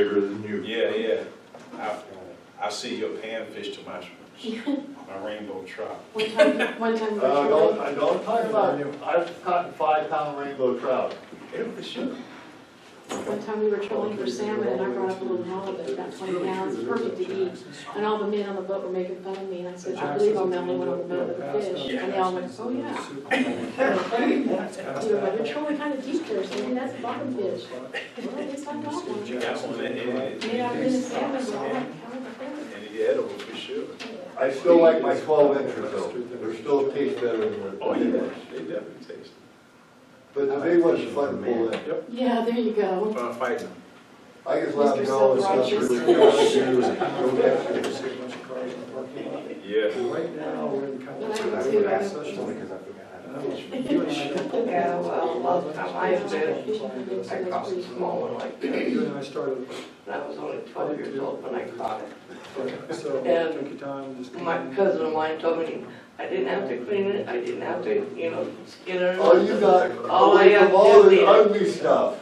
bigger than you. Yeah. I see your panfish to my rainbow trout. One time virtually. Don't talk about you. I've caught 5-pound rainbow trout. Yeah, for sure. One time we were trolling for salmon and I brought up a little halibut, about 20 pounds, perfect to eat. And all the men on the boat were making fun of me and I said, I believe I'm the only one on the boat with a fish. And they all went, oh yeah. They're trolling kind of deep there, so maybe that's a bottom fish. Well, at least I got one. That's one that Yeah, I've been in salmon, but I like and it's edible for sure. I still like my 12 inches though. They're still taste better than the Oh big yeah, ones. they definitely taste. But the big ones are fun to pull in. Yeah, there you go. Fighting. I just let them go. It's not Self-righteous. really good. Yeah. Right now, we're in kind But I of do too, a I session. Yeah, well, last time I did, I caught a small one like this. You and I started, And I was only 12 years old when I caught it. so And take your time, just. My cousin of mine told me I didn't have to clean it, I didn't have to, skin it. All you got, All I away have from all to the do- ugly stuff.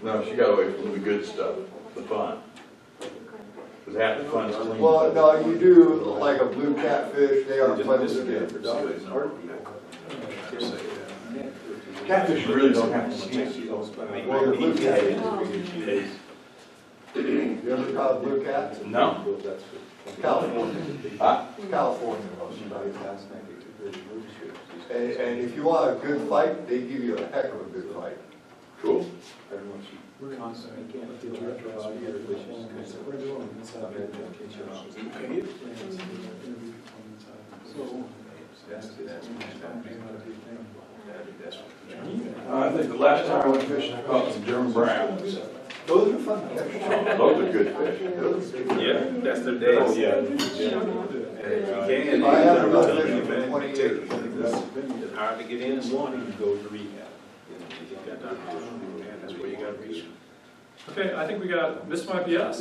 No, she got away from the good stuff, the fun. Because half the fun's clean. Well, no, you do like a blue catfish, they are fun to skin. Catfish really don't have to skin. Well, the blue cat, you ever caught a blue cat? No. California. Huh? It's California. And if you want a good fight, they give you a heck of a good fight. Cool. We're constantly, with the director, we're doing inside. I think the last time I went fishing, I caught some German browns. Those are fun to catch. Those are good fish. Yeah, that's their day. Oh, yeah. I haven't done fishing for 20 years. It's hard to get in the morning, you go to rehab. You get that done. And that's where you got to reach. Okay, I think we got, this might be us.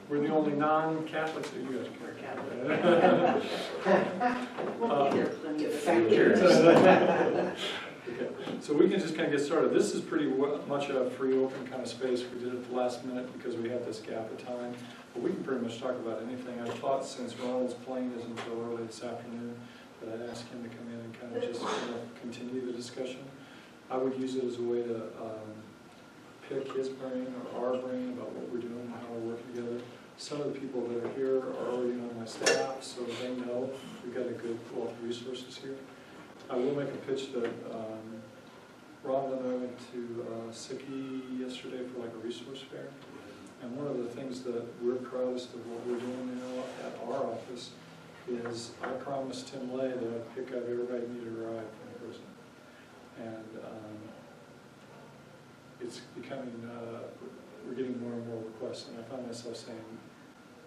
We're the only non-Catholics that you guys are. Okay, so we can just kind of get started. This is pretty much a free, open kind of space. We did it at the last minute because we had this gap of time. But we can pretty much talk about anything. I thought since Ronald's plane isn't until early this afternoon, that I'd ask him to come in and kind of just continue the discussion. I would use it as a way to pick his brain or our brain about what we're doing and how we're working together. Some of the people that are here are already on my staff, so they know we've got a good wealth of resources here. I will make a pitch that Ronald and I went to Siki yesterday for like a resource fair. And one of the things that we're proudest of what we're doing now at our office is I promised Tim Lay that I'd pick up everybody who needed a ride from prison. And it's becoming, we're getting more and more requests. And I find myself saying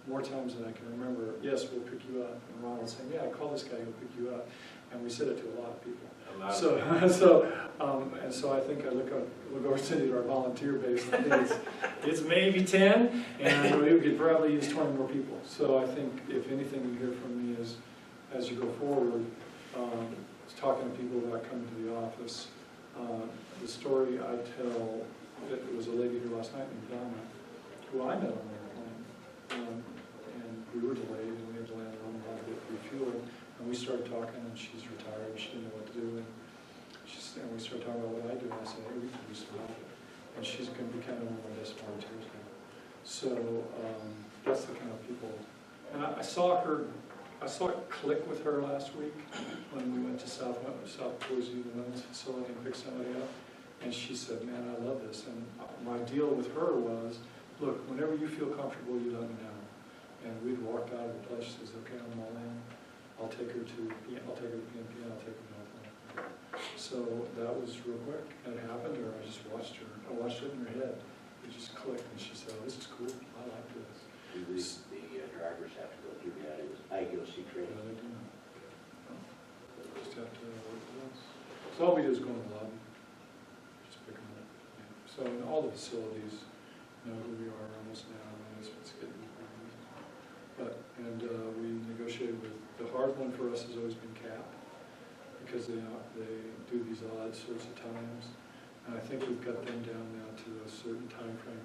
more times than I can remember, yes, we'll pick you up. And Ronald saying, yeah, call this guy, he'll pick you up. And we said it to a lot of people. And so I think I look over to our volunteer base, and I think it's maybe 10, and we could probably use 20 more people. So I think if anything you hear from me is, as you go forward, is talking to people about coming to the office. The story I tell, it was a lady here last night named Donna, who I met on the airplane, and we were delayed, and we had to land on a bit refueled. And we started talking, and she's retired, she didn't know what to do, and we started talking about what I do, and I said, hey, we can do some help. And she's going to be kind of one of my best volunteers now. So that's the kind of people. And I saw it click with her last week when we went to South Boise, the women's facility, and picked somebody up. And she said, man, I love this. And my deal with her was, look, whenever you feel comfortable, you let me know. And we'd walked out of the place, she says, okay, I'm all in. I'll take her to PNP, I'll take her to Northland. So that was real quick. And it happened, or I just watched her. I watched it in her head. It just clicked, and she said, oh, this is cool. I like this. Do the drivers have to go through that as IGOC training? No, they do not. Just have to work with us. So all we do is go in the lobby. Just pick them up. Yeah. So in all the facilities know who we are almost now, and it's getting and we negotiated with, the hard one for us has always been CAP, because they do these odd sorts of times. And I think we've got them down now to a certain time frame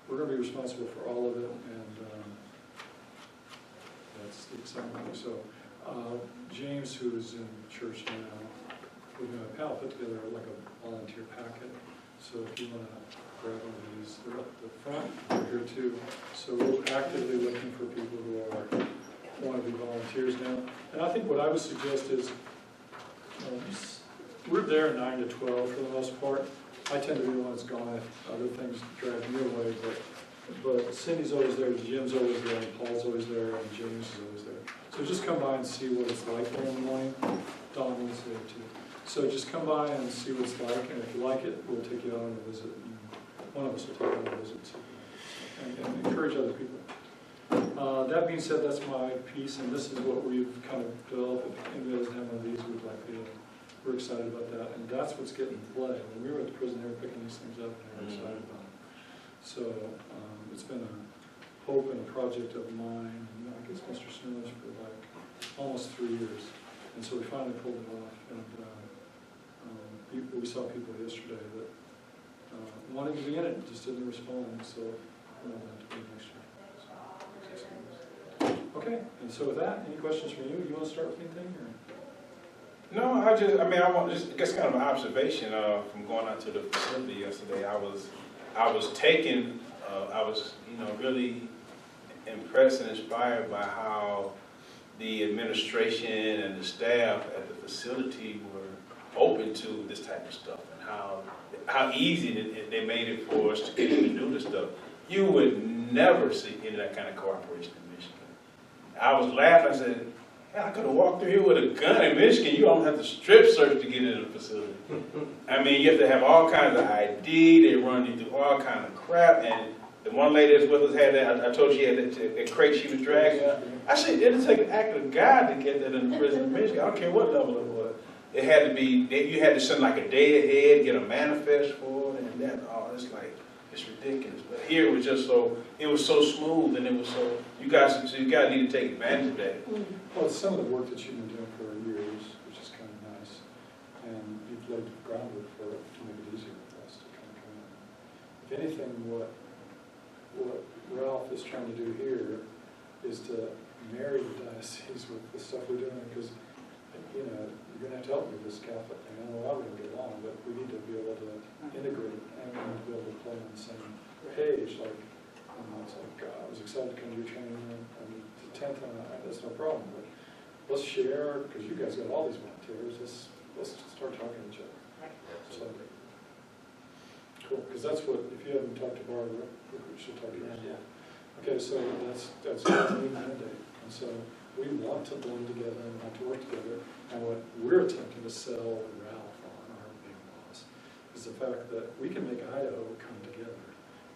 we're gonna be responsible for all of it, and that's the exciting thing. So, James, who is in church now, we're gonna put together like a volunteer packet. So if you wanna grab one of these, they're up the front, they're here too. So we're actively looking for people who want to be volunteers now. And I think what I would suggest is, we're there 9 to 12 for the most part. I tend to be the one that's gone if other things drag me away, but Cindy's always there, Jim's always there, and Paul's always there, and James is always there. So just come by and see what it's like there in the morning. Don is there too. So just come by and see what it's like, and if you like it, we'll take you out on a visit. And one of us will take you on a visit, and encourage other people. That being said, that's my piece, and this is what we've kind of developed. If anybody doesn't have one of these, we're excited about that, and that's what's getting play. When we were at the prison, they were picking these things up, and they were excited about them. So it's been a hope and a project of mine, and I guess Mr. Snow's for like almost 3 years, and so we finally pulled it off. And we saw people yesterday that wanted to be in it, just didn't respond, so we'll have to be next year. Okay, and so with that, any questions from you? You want to start with anything? Or? No, I want just guess kind of an observation from going out to the facility yesterday. I was taken, I was really impressed and inspired by how the administration and the staff at the facility were open to this type of stuff, and how easy they made it for us to get in and do this stuff. You would never see any of that kind of cooperation in Michigan. I was laughing. I said, "Hell, I could have walked through here with a gun in Michigan. You don't have to strip search to get into the facility. I mean, you have to have all kinds of ID. They run you through all kinds of crap." And the one lady that's with us had that. I told you she had that crate she was dragging. I said, it'll take an act of God to get that in the prison in Michigan. I don't care what level it was. It had to be. You had to send like a day ahead, get a manifest for it, and that. Oh, it's like. It's ridiculous, but here it was just so, it was so smooth, and it was so, you guys need to take advantage of that. Well, it's some of the work that you've been doing for years, which is kind of nice, and you've laid the groundwork for it to make it easier for us to kind of come in. If anything, what Ralph is trying to do here is to marry the diocese with the stuff we're doing, because, you're going to have to help me with this Catholic thing. I don't know how we're going to get along, but we need to be able to integrate it, and we need to be able to play on the same page. Like, it's like, I was excited to come to your training on the 10th, and that's no problem, but let's share, because you guys got all these volunteers, let's start talking to each other. So, cool, because that's what, if you haven't talked to Barbara, we should talk to you. Okay, so that's a new mandate, and so we want to blend together and want to work together. And what we're attempting to sell Ralph on our big boss is the fact that we can make Idaho come together,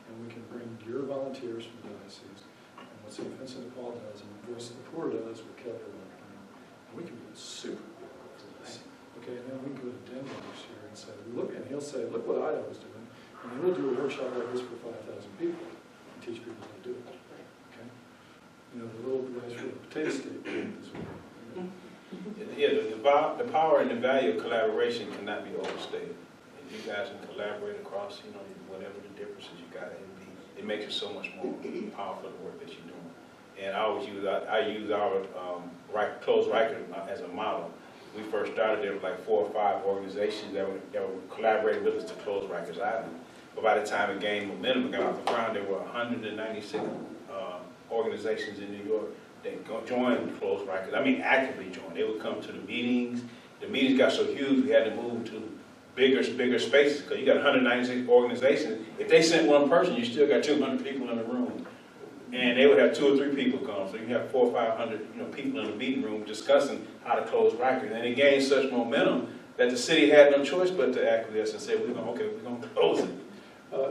and we can bring your volunteers from the diocese, and what St. Vincent de Paul does, and Voice of the Poor does, what Kelly working on, and we can be super good for this. Okay, and then we can go to Denver next year and say, look, and he'll say, look what Idaho's doing, and then we'll do a workshop like this for 5,000 people and teach people how to do it. Okay, the little guys from the potato state this week. Yeah, the power and the value of collaboration cannot be overstated. If you guys can collaborate across, whatever the differences you got, it makes it so much more powerful, the work that you're doing. And I use our closed record as a model. We first started, there were like 4 or 5 organizations that were collaborating with us to close Rikers Island. But by the time it gained momentum and got off the ground, there were 196 organizations in New York that joined closed Rikers. I mean, actively joined. They would come to the meetings. The meetings got so huge, we had to move to bigger spaces, because you got 196 organizations. If they sent one person, you still got 200 people in the room. And they would have 2 or 3 people come. So you have 400 or 500 people in the meeting room discussing how to close Rikers. And it gained such momentum that the city had no choice but to acquiesce and say, we're going to close it.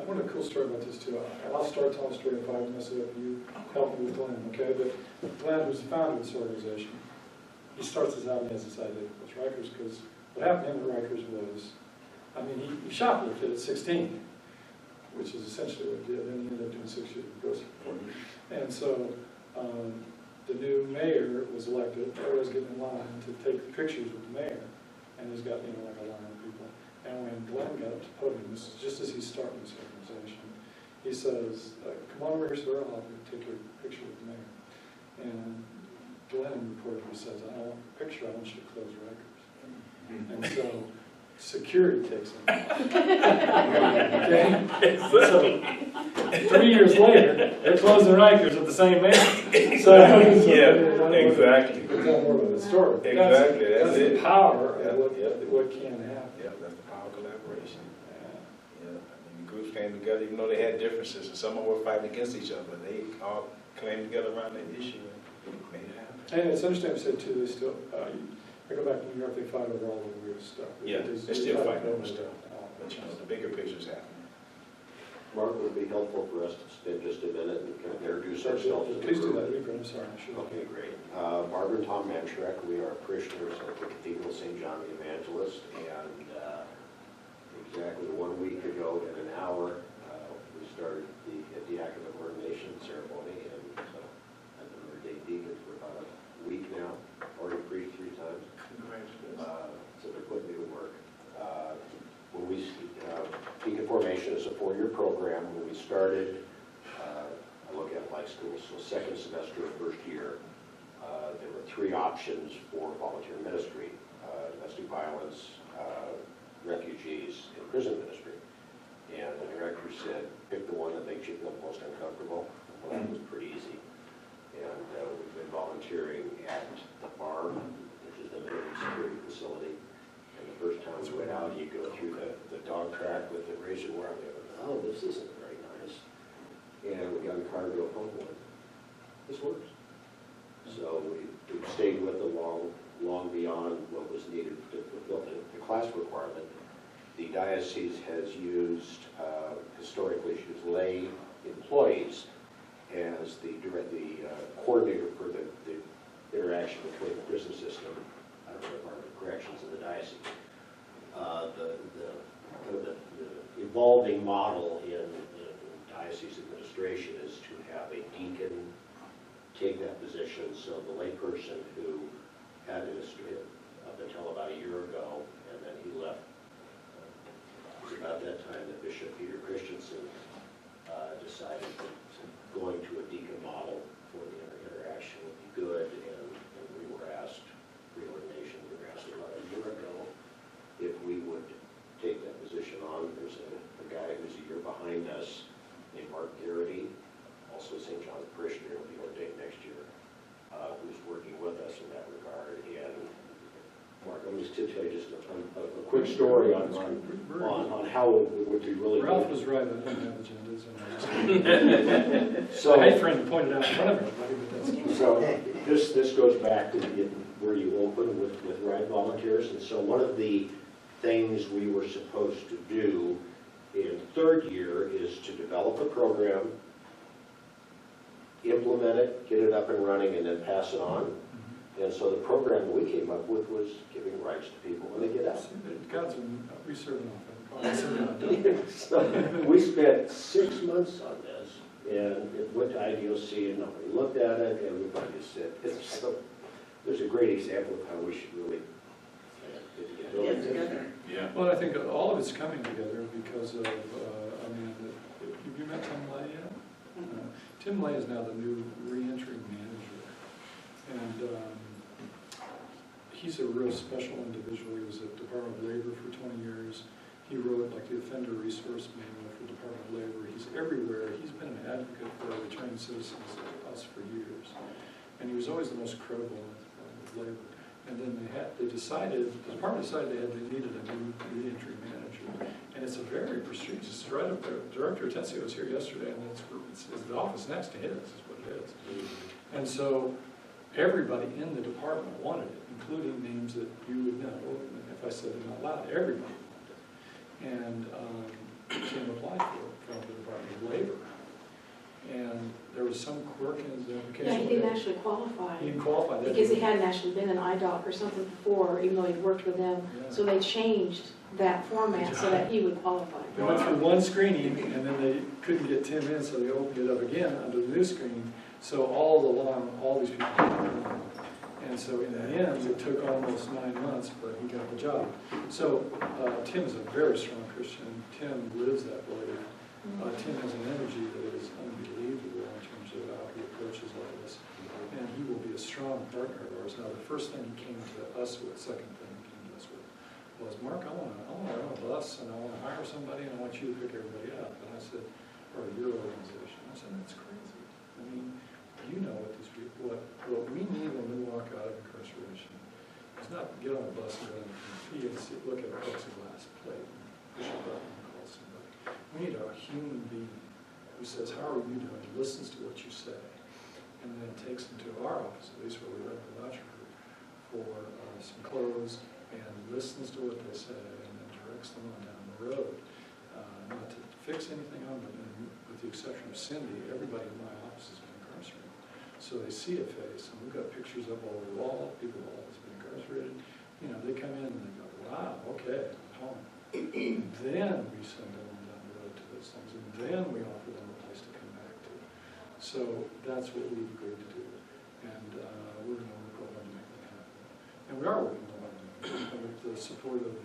One of the cool story about this too, I'll start telling the story if I mess it up, you help me with Glenn, okay? But Glenn, who's the founder of this organization, he starts this out as this idea of Rikers, because what happened to him at Rikers was, he shoplifted at 16, which is essentially what he did, and he ended up doing 6 years in prison. And so the new mayor was elected, everybody's getting in line to take pictures with the mayor, and he's got, like a line of people. And when Glenn got up to the podium, this is just as he's starting this organization, he says, come on over here, sir, I'll take your picture with the mayor. And Glenn reportedly says, I don't want a picture, I want you to close records. And so security takes him. Okay? So 3 years later, they're closing Rikers with the same man. So, Yeah, exactly. It's not more of a story. Exactly, that's the it. power Yeah, of what, yeah. what can happen. Yeah, that's the power of collaboration. Yeah, I mean, the groups came together, even though they had differences, and some of them were fighting against each other, but they all came together around that issue and made it happen. And it's interesting, I said too, they still, I go back to New York, they fight over all the weird stuff. Yeah, They they're still fight fighting over it. stuff. But you know, the bigger picture's happening. Mark, would it be helpful for us to spend just a minute and kind of introduce ourselves to the Please do group? that, I'm sorry, I should. Okay, great. Barbara and Tom Mantrek, we are parishioners at the Cathedral of St. John the Evangelist, and exactly 1 week ago in an hour, we started the diaconate ordination ceremony, and I've been ordained deacon for about a week now, already preached 3 times. So they're putting me to work. When we, deacon formation is a 4-year program. When we started, I look at it like school, so second semester of first year, there were 3 options for volunteer ministry: domestic violence, refugees, and prison ministry. And the director said, pick the one that makes you feel most uncomfortable. Well, that was pretty easy. And we've been volunteering at the farm, which is the minimum security facility. And the first time we went out, you go through the dog track with the razor wire. We went, oh, this isn't very nice. And we got in the car to go home with, this works. So we stayed with it long beyond what was needed to fulfill the class requirement. The diocese has used, historically, she's used lay employees as the coordinator for the interaction between the prison system, Department of Corrections, and the diocese. The evolving model in diocese administration is to have a deacon take that position, so the layperson who had a history up until about a year ago, and then he left. It was about that time that Bishop Peter Christensen decided that going to a deacon model for the interaction would be good, and we were asked, reordination, we were asked about a year ago if we would take that position on. There's a guy who's a year behind us named Mark Garrity, also St. John's parishioner, will be ordained next year, who's working with us in that regard. And Mark, I'm just to tell you just a quick story on how it would be really Ralph good. was right, I don't have agendas. So, I hate for him to point it out in front of everybody, but that's. So this goes back to where you open with ride volunteers. And so one of the things we were supposed to do in 3rd year is to develop a program, implement it, get it up and running, and then pass it on. And so the program we came up with was giving rights to people when they get out. God's we serve an So we spent 6 months on this, and it went to IDOC, and nobody looked at it, and everybody just said, so there's a great example of how we should really get together. Yeah. Well, I think all of it's coming together because of, I mean, have you met Tim Lay yet? Tim Lay is now the new reentry manager. And he's a real special individual. He was at Department of Labor for 20 years. He wrote like the Offender Resource Manual for Department of Labor. He's everywhere. He's been an advocate for returning citizens to us for years. And he was always the most credible with Labor. And then the department decided they needed a new reentry manager. And it's a very prestigious, it's right up there. Director Atencio was here yesterday, and it's the office next to his, is what it is. And so everybody in the department wanted it, including names that you would know, if I said them out loud, everybody wanted it. And Tim applied for it from the Department of Labor. And there was some quirk in the application. Yeah, he didn't actually qualify. He didn't qualify. Because he hadn't actually been an IDOC or something before, even though he'd worked with them. Yeah. So they changed that format so that he would qualify. They went through one screening, and then they couldn't get Tim in, so they opened it up again under the new screening. So all these people came in. And so in the end, it took almost 9 months, but he got the job. So Tim is a very strong Christian. Tim lives that way. Tim has an energy that is unbelievable in terms of how he approaches all this. And he will be a strong partner of ours. Now, the first thing he came to us with, second thing he came to us with, was, Mark, I want to run a bus, and I want to hire somebody, and I want you to pick everybody up. And I said, or your organization. I said, that's crazy. I mean, you know what these people, what we need when we walk out of incarceration is not get on a bus and go in and look at a plexiglass plate and push a button and call somebody. We need a human being who says, how are you doing? Listens to what you say, and then takes them to our office, at least where we run the voucher group, for some clothes, and listens to what they say, and then directs them on down the road. Not to fix anything on them, and with the exception of Cindy, everybody in my office has been incarcerated. So they see a face, and we've got pictures up all over the wall, people have always been incarcerated. You know, they come in and they go, wow, okay, I'm home. And then we send them on down the road to those things, and then we offer them a place to come back to. So that's what we've agreed to do, and we're going to work on to make that happen. And we are working on it with the support of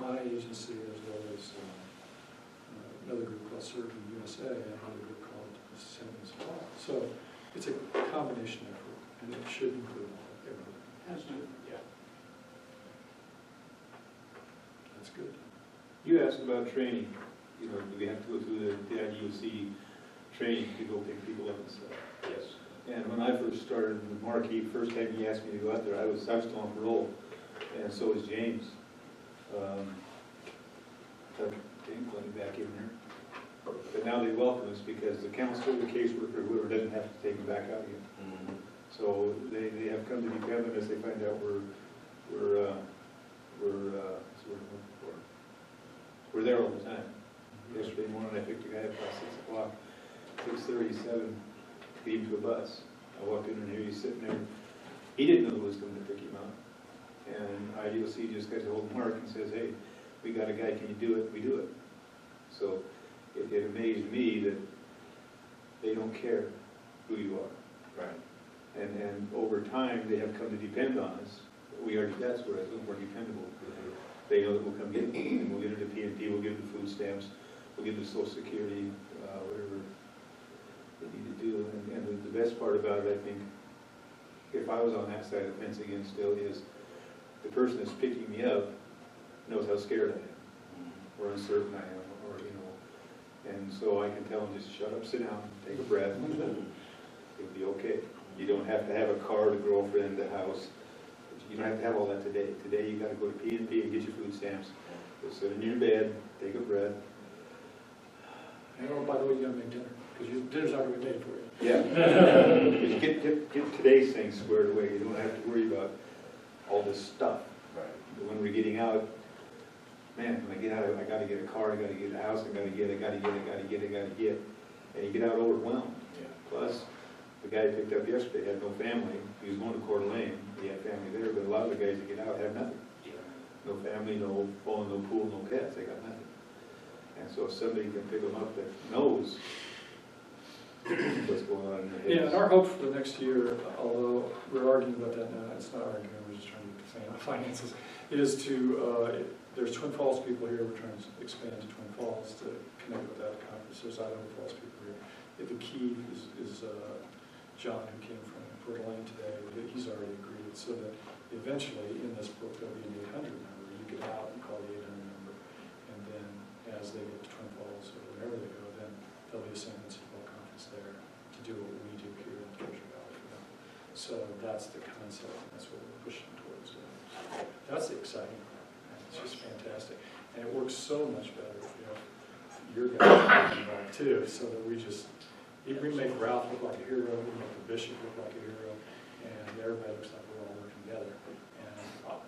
my agency as well as another group called Serving USA and another group called Simpson-Bey. So it's a combination effort, and it should include everything. Yeah. That's good. You asked about training. You know, do we have to go through the IDOC training to go pick people up and stuff? Yes. And when I first started with Mark, first time he asked me to go out there, I was still on parole, and so was James. Back in there. But now they welcome us because the counselor, the caseworker, whoever doesn't have to take them back out again. Mm-hmm. So they have come to depend on us. They find out we're there all the time. Yesterday morning I picked a guy up about 6 o'clock, 6:37, beat him to a bus. I walked in and here he's sitting there. He didn't know who was coming to pick him up. And IDOC just gets a hold of Mark and says, hey, we got a guy, can you do it? We do it. So it amazed me that they don't care who you are. Right. And over time, they have come to depend on us. That's where I think we're dependable. They know that we'll come get them, and we'll get them to PNP, we'll give them food stamps, we'll give them Social Security, whatever they need to do. And the best part about it, I think, if I was on that side of the fence again still, is the person that's picking me up knows how scared I am, or uncertain I am, or, you know. And so I can tell them, just shut up, sit down, take a breath, it'll be okay. You don't have to have a car, the girlfriend, the house. You don't have to have all that today. Today you got to go to PNP and get your food stamps. Just sit in your bed, take a breath. And oh, by the way, you gotta make dinner, because your dinner's already made for you. Yeah. Just get today's things squared away. You don't have to worry about all this stuff. Right. But when we're getting out, man, when I get out, I got to get a car, I got to get a house, I got to get. And you get out overwhelmed. Yeah. Plus, the guy I picked up yesterday had no family. He was going to Coeur d'Alene. He had family there, but a lot of the guys that get out have nothing. No family, no phone, no pool, no pets. They got nothing. And so if somebody can pick them up that knows what's going on in their heads. Yeah, and our hope for the next year, although we're arguing about that now, it's not arguing, we're just trying to get the finances, is to, there's Twin Falls people here, we're trying to expand to Twin Falls to connect with that conference. There's Idaho Falls people here. The key is John, who came from Coeur d'Alene today. He's already agreed, so that eventually in this book there'll be an 800 number. You get out and call the 800 number, and then as they get to Twin Falls or wherever they go, then there'll be a San Francisco conference there to do what we do here in Treasure Valley for them. So that's the concept, and that's what we're pushing towards. That's the exciting part. It's just fantastic, and it works so much better if you have your guys involved too, so that we make Ralph look like a hero, we make the bishop look like a hero, and everybody looks like we're all working together.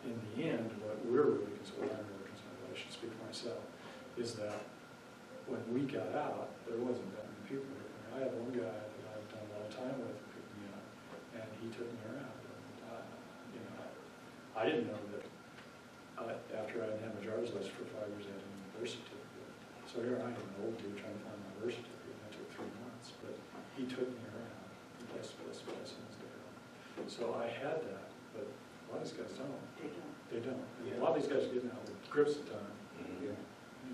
And in the end, what we're really concerned about, I should speak for myself, is that when we got out, there wasn't that many people here. I had one guy that I've done a lot of time with who picked me up, and he took me around. And, I didn't know that after I had had my driver's license for 5 years, I had a birth certificate. So here I am, an old dude, trying to find my birth certificate, and it took 3 months. But he took me around from place to place to go. So I had that, but a lot of these guys don't. They don't. And a lot of these guys are getting out with grips at time. Yeah.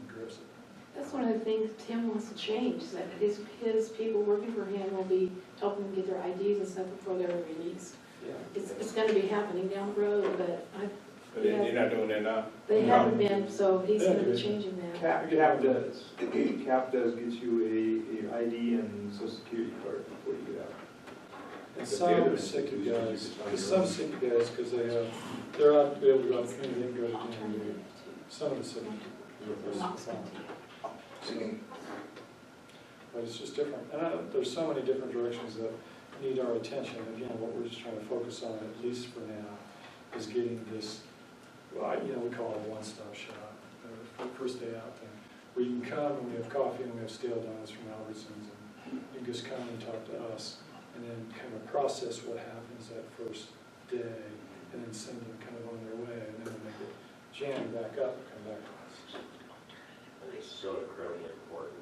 Grips at time. That's that's one of the things Tim wants to change, that his people working for him will be helping them get their IDs and stuff before they're released. Yeah. It's gonna be happening down the road, but But they're not doing that now? they No. haven't been, so he's gonna be changing that. Cap does. Cap does get you a ID and social security card before you get out. And some sick guys, because some sick guys, because they're out to be able to go out and they go to DMV. Some of the sick. But it's just different. And there's so many different directions that need our attention. Again, what we're just trying to focus on, at least for now, is getting this, well, we call it a one-stop shop, first day out thing, where you can come and we have coffee and we have stale donuts from Albertsons, and you can just come and talk to us, and then kind of process what happens that first day, and then send them kind of on their way, and then when they get jammed back up, come back to us. It's so incredibly important.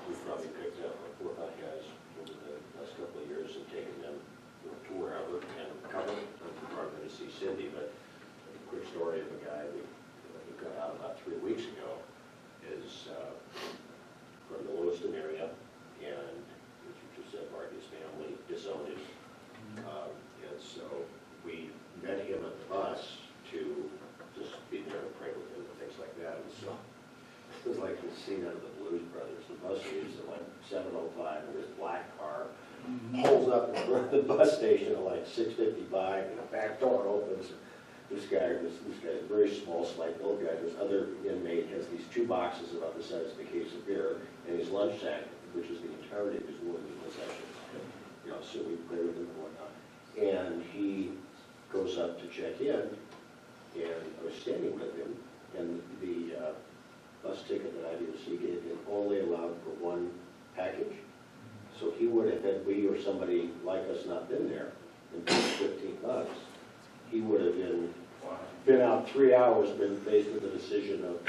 We've probably picked up 4 or 5 guys over the last couple of years and taken them to wherever and covered. I'm probably going to see Cindy, but a quick story of a guy we got out about 3 weeks ago is from the Lewiston area, and as you just said, Mark, his family disowned him. And so we met him at the bus to just be there and pray with him and things like that. And so it was like the scene out of the Blues Brothers. The bus leaves at like 7:05, and this black car pulls up in front of the bus station at like 6:55, and the back door opens. This guy's a very small, slight little guy. This other inmate has these 2 boxes about the size of a case of beer, and his lunch sack, which is the entirety of his working possessions. So we play with him and whatnot. And he goes up to check in, and I was standing with him, and the bus ticket that IDOC gave him only allowed for 1 package. So he would have, had we or somebody like us not been there and paid $15, he would have been out 3 hours, been faced with the decision of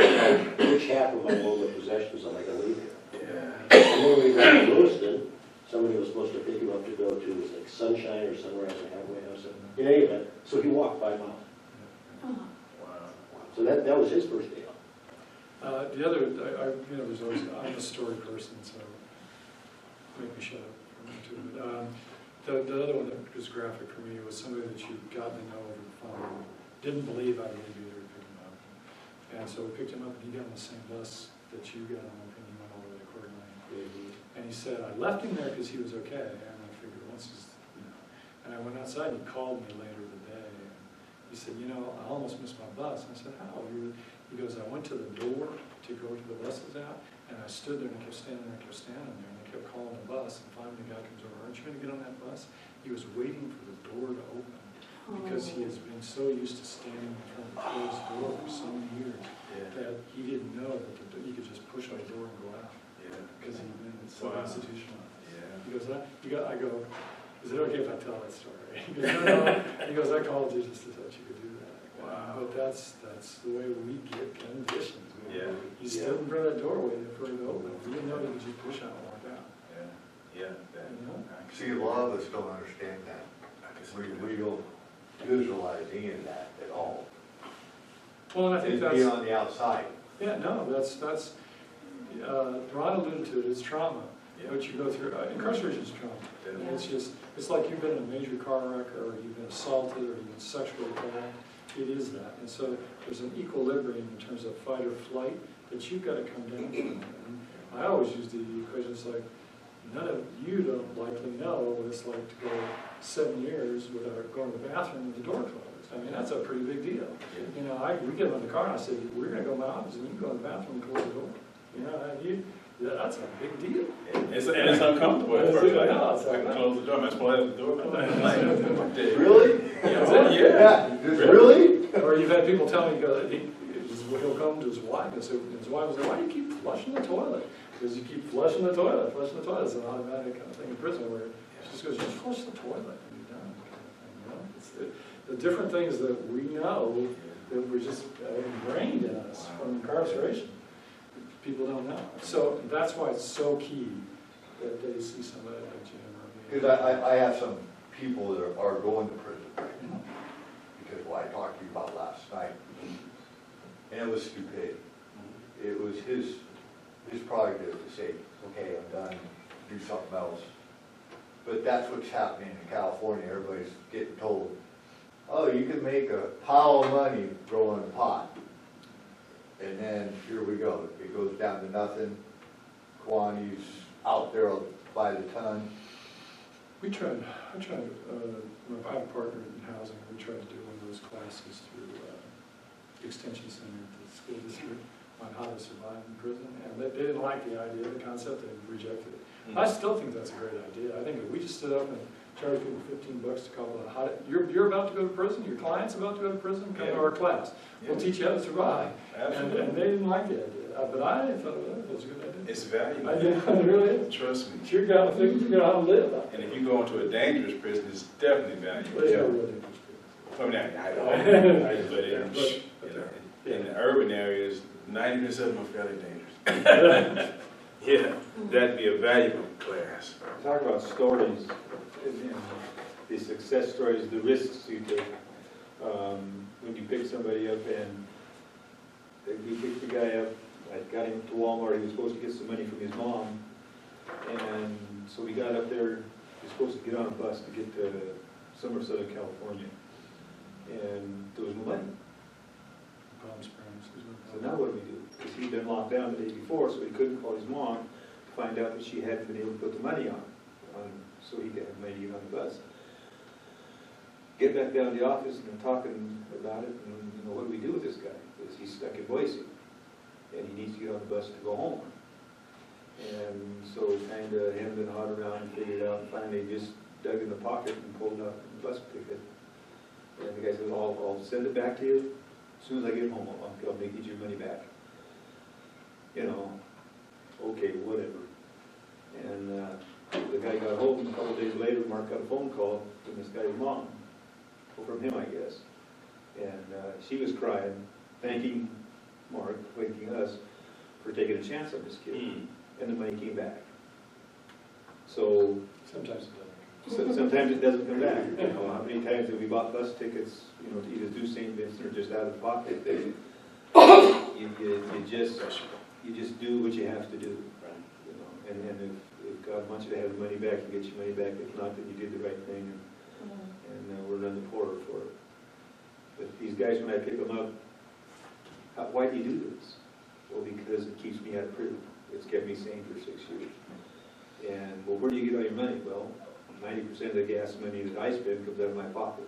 which half of my worldly possessions am I going to leave here. And when we got to Lewiston, somebody was supposed to pick him up to go to, it was like Sunshine or Sunrise or Halfway House. In any event, so he walked 5 miles. Oh. So that was his first day off. The other, there's always, I'm a story person, so make me shut up for a minute too. But the other one that was graphic for me was somebody that you'd gotten to know over the phone, didn't believe I'd really be there to pick him up. And so we picked him up, and he got on the same bus that you got on, and he went all the way to Coeur d'Alene. And he said, I left him there because he was okay, and I figured once he's, and I went outside, and he called me later today, and he said, I almost missed my bus. And I said, how? He goes, I went to the door to go to the buses out, and I stood there and I kept standing there, and I kept calling the bus, and finally the guy comes over, aren't you going to get on that bus? He was waiting for the door to open, because he has been so used to standing in front of the closed door for so many years, that he didn't know that he could just push on the door and go out, because he'd been so institutionalized. He goes, I go, is it okay if I tell that story? He goes, no. He goes, I called you just to touch you could do that. Wow. But that's the way we get conditions. You stood in front of that door waiting for it to open. You didn't know you could just push out and walk out. See, a lot of us don't understand that. We don't visualize any of that at all. Well, and I think It'd that's... be on the outside. Yeah, no, that's Ron alluded to it, it's trauma. What you go through, incarceration is trauma. Yeah. It's like you've been in a major car wreck, or you've been assaulted, or you've been sexually attacked. It is that. And so there's an equilibrium in terms of fight or flight that you've got to come down from. And I always use the equation, it's like, none of you don't likely know what it's like to go 7 years without going to the bathroom with the door closed. I mean, that's a pretty big deal. We get in the car and I said, we're going to go to my office and you can go to the bathroom and close the door. That's a big deal. It's uncomfortable at first. Like, I I can close the door, I'm supposed to have the door. Really? Yeah. Really? Or you've had people tell me, he'll come to his wife and say, his wife will say, why do you keep flushing the toilet? Because you keep flushing the toilet. Flushing the toilet is an automatic kind of thing in prison where she just goes, just flush the toilet and you're done. It's the different things that we know that were just ingrained in us from incarceration. People don't know. So that's why it's so key that they see somebody like Jim or me. Because I have some people that are going to prison right now. Because what I talked to you about last night, and it was stupid. It was his it's probably good to say, okay, I'm done, do something else. But that's what's happening in California, everybody's getting told, oh, you can make a pile of money growing a pot. And then, here we go, it goes down to nothing, quantities out there by the ton. I tried, I have a partner in housing, we tried to do one of those classes through Extension Center at the school district on how to survive in prison, and they didn't like the idea, the concept, they rejected it. I still think that's a great idea. I think if we just stood up and charge people $15 to call it, how to, you're about to go to prison, your client's about to go to prison, come to our class. We'll teach you how to survive. Absolutely. And they didn't like the idea, but I thought, well, that was a good idea. It's valuable. I did, it really is. Trust me. You're gonna figure out how to live. And if you go into a dangerous prison, it's definitely valuable. But it's not really dangerous. I mean, in the urban areas, 90% of them are fairly dangerous. Yeah, that'd be a valuable class. Talk about stories, and the success stories, the risks you take. When you pick somebody up and we picked the guy up, I got him to Walmart, he was supposed to get some money from his mom. And so we got up there, he was supposed to get on a bus to get to Southern California. And there was no money. Palm Springs. So now what do we do? Because he'd been locked down the day before, so he couldn't call his mom to find out that she hadn't been able to put the money on so he could have money to get on the bus. Get back down to the office and they're talking about it, and what do we do with this guy? Because he's stuck in Boise, and he needs to get on the bus to go home. And so kind of hemmed and hawed around and figured out, and finally just dug in the pocket and pulled out the bus ticket. And the guy said, I'll send it back to you. As soon as I get home, I'll make you your money back. You know, okay, whatever. And the guy got home, a couple days later, Mark got a phone call from this guy's mom. Well, from him, I guess. And she was crying, thanking Mark, thanking us, for taking a chance on this kid. And the money came back. So Sometimes it doesn't. sometimes it doesn't come back. You know, how many times have we bought bus tickets, you know, to either do St. Vincent or just out of pocket? You just do what you have to do. You know, and if God wants you to have the money back, you get your money back. If not, then you did the right thing, and we're none the poorer for it. But these guys, when I pick them up, why do you do this? Well, because it keeps me out of prison. It's kept me sane for 6 years. And, well, where do you get all your money? Well, 90% of the gas money that I spend comes out of my pocket.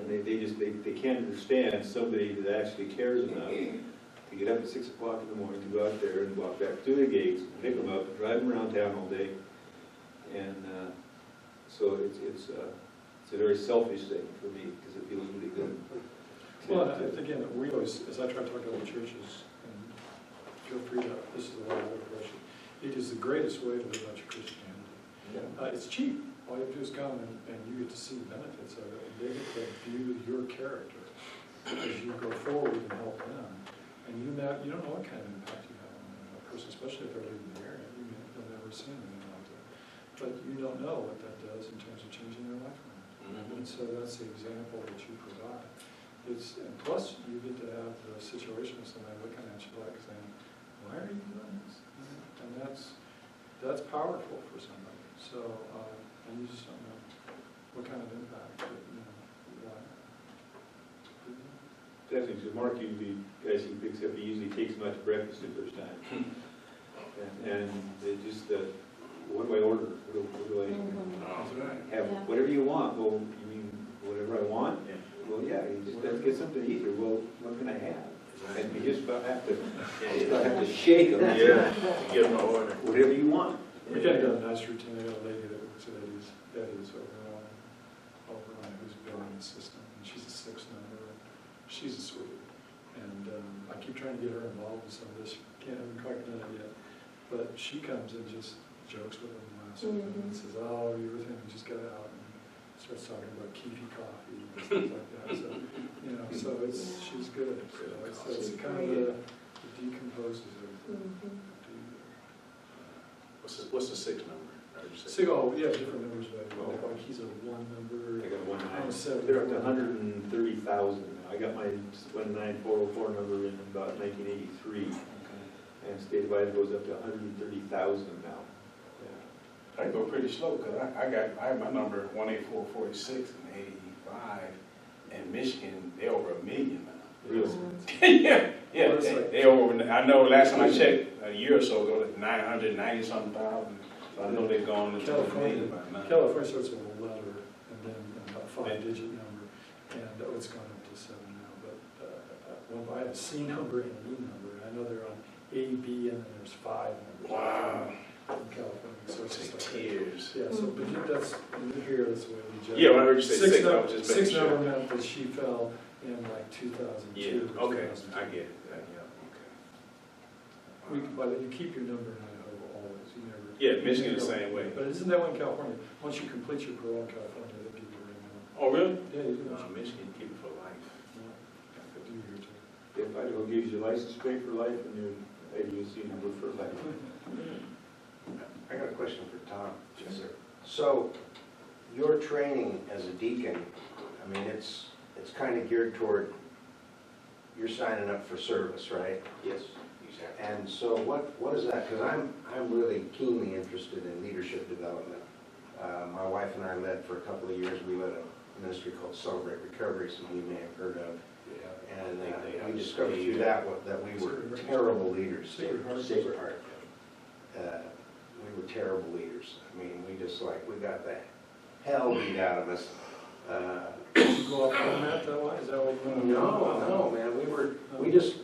And they can't understand somebody that actually cares enough to get up at 6 o'clock in the morning to go out there and walk back through the gates, pick them up, drive them around town all day. And so it's a very selfish thing for me because it feels really good. Well, again, we always, as I try to talk to other churches, and feel free to, this is the way I would approach it, it is the greatest way to live out your Christianity. Yeah. It's cheap. All you have to do is come and you get to see the benefits of it, and they get to view your character as you go forward and help them. And you don't know what kind of impact you have on a person, especially if they're leaving the area. You'll never see anything like that. But you don't know what that does in terms of changing their life. And so that's the example that you provide. And plus, you get to have the situation of somebody looking at you like saying, why are you doing this? And that's powerful for somebody. So, and you just don't know what kind of impact that, Definitely, because Mark usually, guys he picks up, he usually takes them out to breakfast the first time. and they just, what do I order? What do I have? Yeah. Whatever you want. Well, you mean whatever I want? Yeah. Well, yeah, you just have to get something to eat. Well, what can I have? And you just about have to shake them. Yeah, give them an order. Whatever you want. We got a nice routine. I got a lady that works at Eddie's over on who's building the system. And she's a 6 number. She's a sweetie. And I keep trying to get her involved in some of this. Haven't quite done it yet. But she comes and just jokes with them last week and says, oh, you were thinking, just get out. And starts talking about Keefy coffee and stuff like that. So, she's good. So it's kind of it decomposes everything. What's the 6 number? Yeah, different numbers, but like he's a 1 number. I got a 1-9. I'm a 7. They're up to 130,000. I got my 19404 number in about 1983. and state of Idaho goes up to 130,000 now. I go pretty slow, cause I have my number 18446 and 85, and Michigan, they're over 1 million now. Really? Yeah, What is it? they over, I know last time I checked, a year or so ago, it was 990-something thousand. So I know they've gone into a million by now. California starts with a letter and then a 5-digit number, and it's gone up to 7 now. But I have a C number and an E number. I know they're on A, B, and then there's 5 numbers. Wow. In California, so it's just like Tears. yeah. So but that's here. That's the way we judge. Yeah, when I heard you say six, I was just making Six sure. number meant that she fell in like 2002. Yeah, or okay, 2003. I get it, yeah, okay. But you keep your number in Idaho always. You never. Yeah, Michigan you the don't- same way. But isn't that one in California? Once you complete your parole in California, they give you a ring number. Oh, really? Yeah, you do. No, Michigan, keep it for life. I do here too. If Idaho gives you license plate for life and your AUC number for life. I got a question for Tom. Yes, sir. So, your training as a deacon, I mean, it's kind of geared toward, you're signing up for service, right? Yes, exactly. And so what is that? Because I'm really keenly interested in leadership development. My wife and I led for a couple of years, we led a ministry called Celebrate Recovery, some of you may have heard of. And we discovered through that we were terrible leaders. Sacred Heart. Sacred Heart. We were terrible leaders. I mean, we got the hell beat out of us. Did you go off on that way? Is that what you want? No, man, we just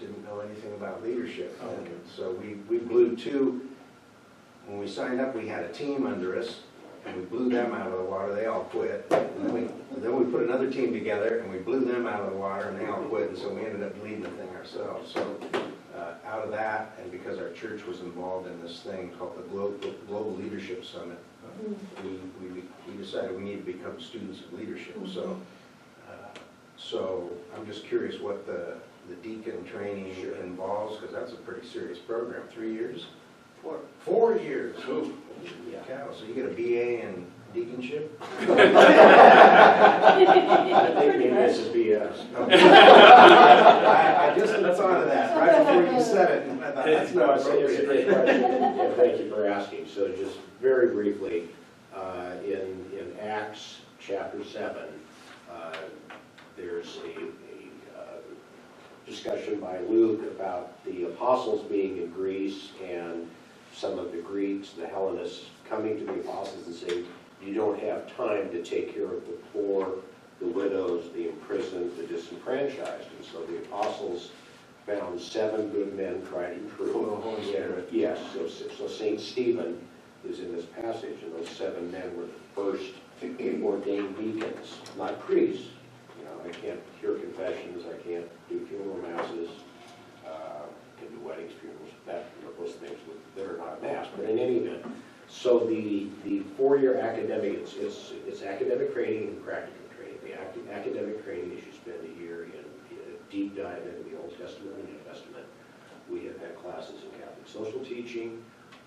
didn't know anything about leadership. Oh, okay. And so we blew when we signed up, we had a team under us, and we blew them out of the water, they all quit. And then we put another team together, and we blew them out of the water, and they all quit, and so we ended up leading the thing ourselves. So out of that, and because our church was involved in this thing called the Global Leadership Summit, we decided we need to become students of leadership. So I'm just curious what the deacon training involves, because that's a pretty serious program. 3 years? 4 years. Ooh. Cow. So you get a BA in deaconship? I think maybe this is BS. I just thought of that right before you said it. And I thought, that's No, not it's a great appropriate. question, and thank you for asking. So just very briefly, in Acts chapter 7, there's a discussion by Luke about the apostles being in Greece and some of the Greeks, the Hellenists, coming to the apostles and saying, you don't have time to take care of the poor, the widows, the imprisoned, the disenfranchised. And so the apostles found 7 good men tried and true. Full of the Holy Spirit. Yes, so St. Stephen is in this passage, and those 7 men were the first ordained deacons, not priests. You know, I can't hear confessions, I can't do funeral masses, can do weddings, funerals, those things that are not mass. But in any event, so the 4-year academic, it's academic training and practical training. The academic training is you spend a year in a deep dive into the Old Testament and New Testament. We have had classes in Catholic social teaching,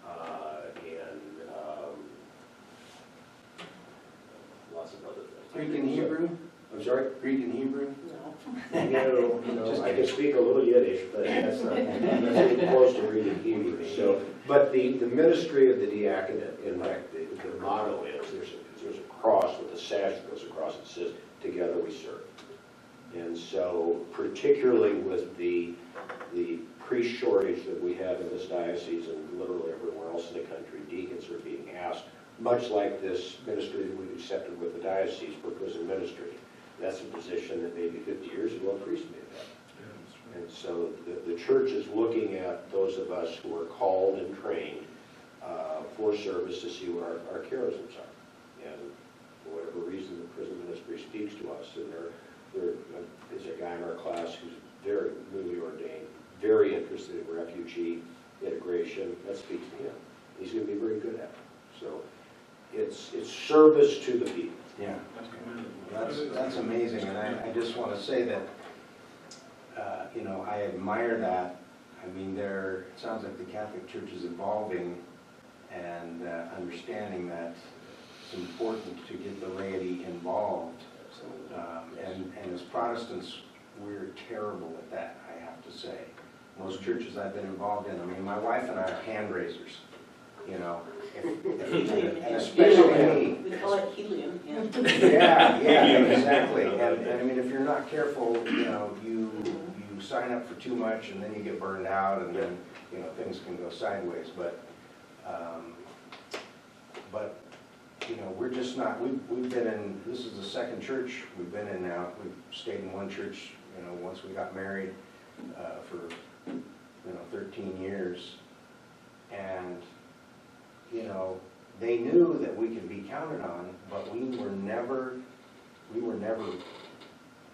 and lots of other things. Greek and Hebrew? I'm sorry? Greek and Hebrew? No, I can speak a little Yiddish, but that's not even close to reading Hebrew. So, but the ministry of the diaconate, in fact, the motto is, there's a cross with a sash that goes across it says, together we serve. And so, particularly with the priest shortage that we have in this diocese and literally everywhere else in the country, deacons are being asked, much like this ministry that we've accepted with the diocese for prison ministry. That's a position that maybe 50 years ago a priest may have had. And so the church is looking at those of us who are called and trained for service to see what our charisms are. And for whatever reason, the prison ministry speaks to us. And there's a guy in our class who's very newly ordained, very interested in refugee integration. That speaks to him. He's going to be very good at it. So it's service to the people. Yeah, that's amazing, and I just want to say that, I admire that. I mean, it sounds like the Catholic Church is evolving and understanding that it's important to get the laity involved. And as Protestants, we're terrible at that, I have to say. most churches I've been involved in. I mean, my wife and I are hand raisers, you know, and especially me. We call it helium, yeah. Yeah, exactly. And I mean, if you're not careful, you know, you sign up for too much and then you get burned out and then, you know, things can go sideways. But you know, we're just not, we've been in, this is the second church we've been in now. We've stayed in one church, you know, once we got married for, you know, 13 years. And, you know, they knew that we could be counted on, but we were never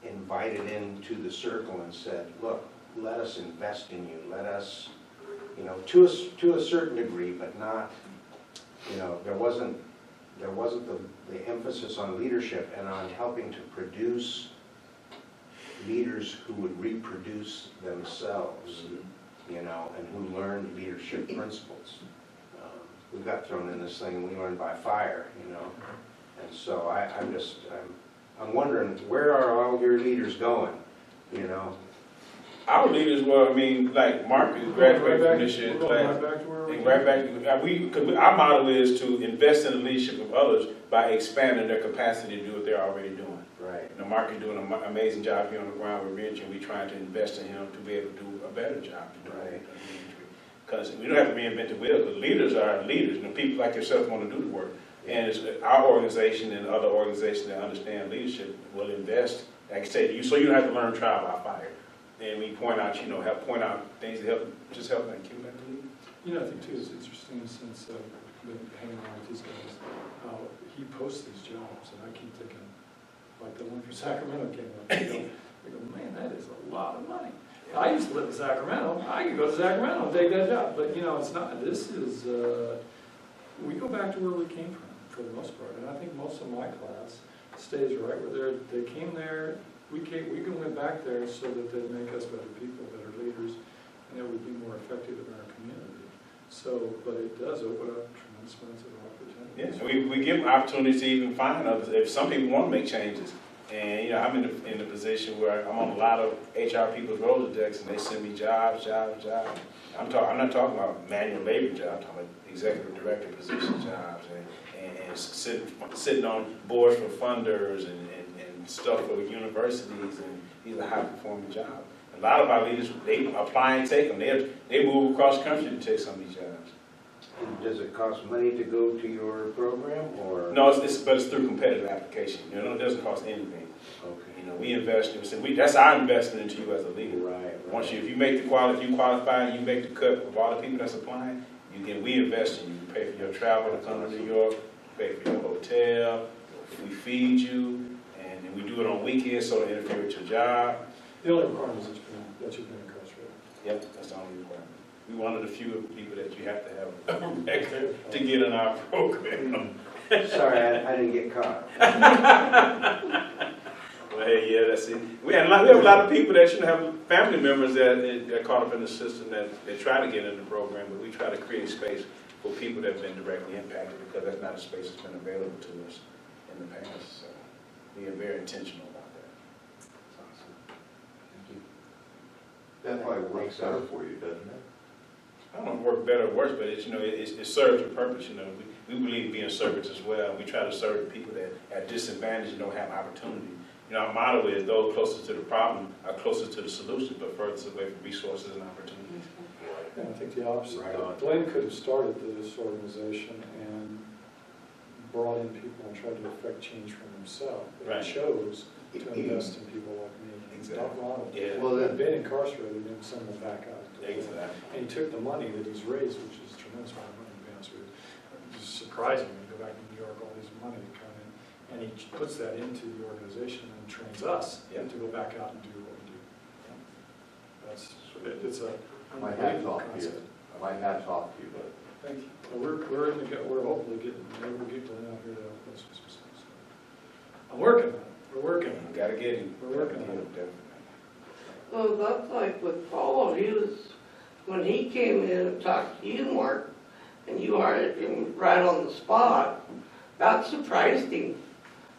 invited into the circle and said, look, let us invest in you, let us, you know, to a certain degree, but not, you know, there wasn't the emphasis on leadership and on helping to produce leaders who would reproduce themselves, you know, and who learned leadership principles. We got thrown in this thing and we learned by fire, you know. And so I'm wondering, where are all your leaders going, you know? Our leaders were, I mean, like Mark is graduating from this year's class. Right back to where we And right back, because our motto is to invest in the leadership of others by expanding their capacity to do what they're already doing. Right. You know, Mark is doing an amazing job here on the ground with Rich, and we're trying to invest in him to be able to do a better job. Right. Because we don't have to reinvent the wheel, because leaders are leaders, and people like yourself want to do the work. And it's our organization and other organizations that understand leadership will invest, like I said, so you don't have to learn trial by fire. And we point out, you know, point out things that help them keep that lead. You know, I think too, it's interesting since I've been hanging around with these guys, how he posts these jobs, and I keep thinking, like the one for Sacramento came up, I go, man, that is a lot of money. I used to live in Sacramento, I could go to Sacramento and take that job, but you know, it's not, this is, we go back to where we came from, for the most part, and I think most of my class stays right where they came there. We can went back there so that they'd make us better people, better leaders, and it would be more effective in our community. So, but it does open up tremendous amounts of opportunities. Yeah, we give them opportunities to even find others. If some people want to make changes, and you know, I'm in the position where I'm on a lot of HR people's Rolodex, and they send me jobs. I'm not talking about manual labor jobs. I'm talking about executive director position jobs, and sitting on boards for funders and stuff for universities, and these are high-performing jobs. A lot of our leaders, they apply and take them. They move across the country to take some of these jobs. Does it cost money to go to your program, or? No, but it's through competitive application. You know, it doesn't cost anything. Okay. You know, we invest. That's our investment into you as a leader. Right. Once if you make the quality, if you qualify, and you make the cut of all the people that's applying, we invest in you. We pay for your travel to come to New York, pay for your hotel, we feed you. And we do it on weekends, so to interfere with your job. The only requirement is that you've been incarcerated. Yep, that's the only requirement. We're one of the few people that you have to have a record to get in our program. Sorry, I didn't get caught. Well, hey, yeah, that's it. We have a lot of people that shouldn't have family members that are caught up in the system that try to get in the program, but we try to create space for people that have been directly impacted, because that's not a space that's been available to us in the past. So we are very intentional about that. Awesome. Thank you. That probably works better for you, doesn't it? I don't know if it works better or worse, but it serves a purpose. You know, we believe in being servants as well. We try to serve the people that are disadvantaged and don't have opportunity. You know, our motto is those closest to the problem are closest to the solution, but furthest away from resources and opportunities. Yeah, I think the opposite. Right on. Glenn could have started this organization and brought in people and tried to affect change for himself. But Right. he chose to invest in people like me. Exactly. Not Ronald. Yeah. Well, He'd then, been incarcerated and sent him back out. Exactly. And he took the money that he's raised, which is a tremendous amount of money, to be honest with you. It's surprising when you go back to New York, all this money to come in. And he puts that into the organization and trains us Yep. to go back out and do what we do. It's a my hat's unbelievable off to you. concept. My hat's off to you, but Thank you. Well, we're hopefully maybe we'll get Glenn out here to help us with some stuff. So I'm working on it. We're working on it. Gotta get him. We're working on it. Definitely. Well, that's like with Paul, when he came in and talked to you, Mark, and you hired him right on the spot, that surprised him,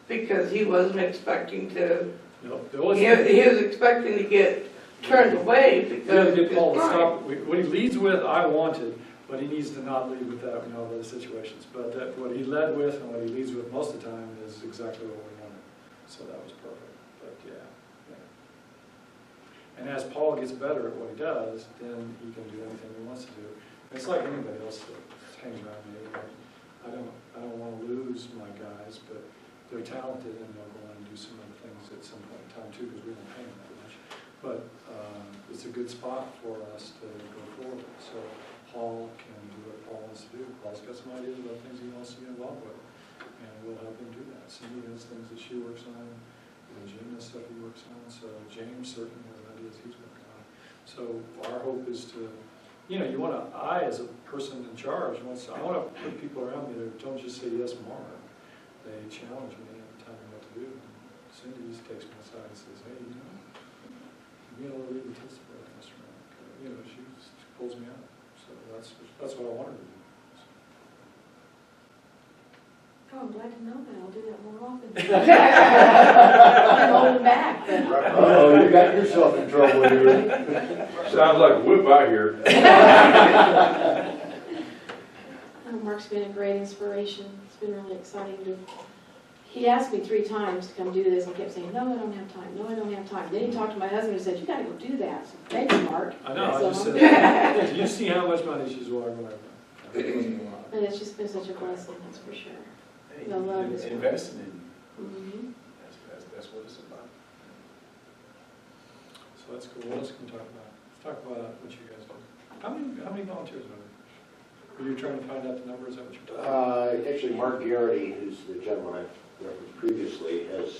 because he wasn't expecting to, Nope. he was expecting to get turned away We gotta because get it's Paul to fine. stop, what he leads with, I wanted, but he needs to not lead with that, we know other situations. But that, what he led with and what he leads with most of the time is exactly what we wanted. So that was perfect, but yeah. And as Paul gets better at what he does, then he can do anything he wants to do. It's like anybody else that hangs around me. I don't want to lose my guys, but they're talented and they'll go on and do some other things at some point in time too, because we don't pay them that much. But it's a good spot for us to go forward. So Paul can do what Paul wants to do. Paul's got some ideas about things he wants to get involved with, and we'll help him do that. Cindy has things that she works on, and Jim has stuff he works on. So James certainly has ideas he's working on. So our hope is to, you know, you want to, I as a person in charge, I want to put people around me that don't just say yes, Mark. They challenge me and tell me what to do. Cindy just takes me aside and says, hey, you know, you know, leave the test for this round. You know, she just pulls me out. So that's what I want her to do. Oh, I'm glad to know that. I'll do that more often. I'm holding back, but. Oh, you got yourself in trouble here. Sounds like a whip out here. Oh, Mark's been a great inspiration. It's been really exciting to. He asked me 3 times to come do this. I kept saying, no, I don't have time. No, I don't have time. Then he talked to my husband and said, you gotta go do that. So, thank you, Mark. I know, I So- just said, do you see how much money she's walking away from? It wasn't a lot. But it's just been such a blessing, that's for sure. Hey, I love this one. investing in you. Mhm. That's what it's about. So that's cool. What else can we talk about? Let's talk about what you guys do. How many volunteers are there? Were you trying to find out the numbers? Is that what you're talking about? Actually, Mark Garrity, who's the gentleman I referenced previously, has